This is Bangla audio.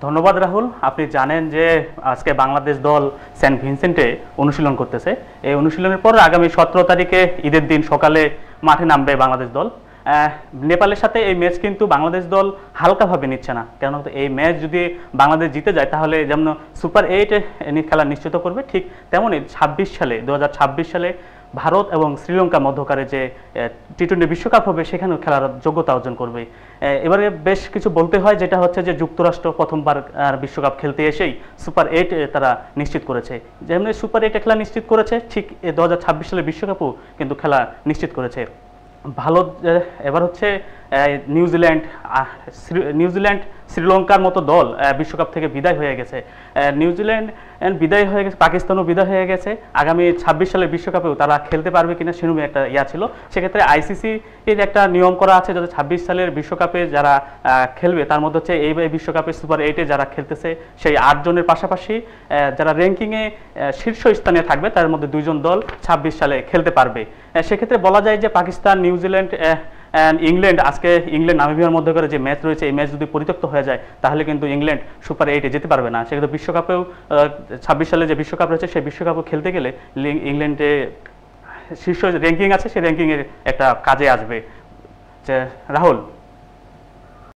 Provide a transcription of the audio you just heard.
ধন্যবাদ রাহুল। আপনি জানেন যে আজকে বাংলাদেশ দল সেন্ট ভিনসেন্টে অনুশীলন করতেছে। এই অনুশীলনের পর আগামী 17 তারিখে ঈদের দিন সকালে মাঠে নামবে বাংলাদেশ দল। নেপালের সাথে এই ম্যাচ কিন্তু বাংলাদেশ দল হালকাভাবে নিচ্ছে না, কেন এই ম্যাচ যদি বাংলাদেশ জিতে যায় তাহলে যেমন সুপার 8 খেলা নিশ্চিত করবে, ঠিক তেমনই 2026 সালে ভারত এবং শ্রীলঙ্কা মধ্যকারে যে টি-20 বিশ্বকাপ হবে সেখানেও খেলার যোগ্যতা অর্জন করবে। এবারে বেশ কিছু বলতে হয়, যেটা হচ্ছে যে যুক্তরাষ্ট্র প্রথমবার বিশ্বকাপ খেলতে এসেই সুপার 8 তারা নিশ্চিত করেছে। যেমন সুপার 8 খেলা নিশ্চিত করেছে, ঠিক 2026 সালের বিশ্বকাপও কিন্তু খেলা নিশ্চিত করেছে। ভালো এবার হচ্ছে নিউজিল্যান্ড শ্রীলঙ্কার মতো দল বিশ্বকাপ থেকে বিদায় হয়ে গেছে। নিউজিল্যান্ড বিদায় হয়ে গেছে, পাকিস্তানও বিদায় হয়ে গেছে। আগামী 26 সালের বিশ্বকাপেও তারা খেলতে পারবে কিনা সেরকম একটা ছিল। সেক্ষেত্রে আইসিসি এর একটা নিয়ম করা আছে, যাতে 26 সালের বিশ্বকাপে যারা খেলবে তার মধ্যে হচ্ছে এই বিশ্বকাপে সুপার 8 যারা খেলতেছে সেই 8 জনের পাশাপাশি যারা র্যাঙ্কিংয়ে শীর্ষ স্থানে থাকবে তার মধ্যে 2 জন দল 26 সালে খেলতে পারবে। সেক্ষেত্রে বলা যায় যে পাকিস্তান, নিউজিল্যান্ড ইংল্যান্ড, আজকে ইংল্যান্ড নামিবিয়ার মধ্যে করে যে ম্যাচ রয়েছে, এই ম্যাচ যদি পরিত্যক্ত হয়ে যায় তাহলে কিন্তু ইংল্যান্ড সুপার 8 যেতে পারবে না। সেক্ষেত্রে বিশ্বকাপেও 26 সালে যে বিশ্বকাপ রয়েছে সেই বিশ্বকাপও খেলতে গেলে ইংল্যান্ডে শীর্ষ র্যাঙ্কিং আছে, সেই র্যাঙ্কিংয়ের একটা কাজে আসবে। রাহুল।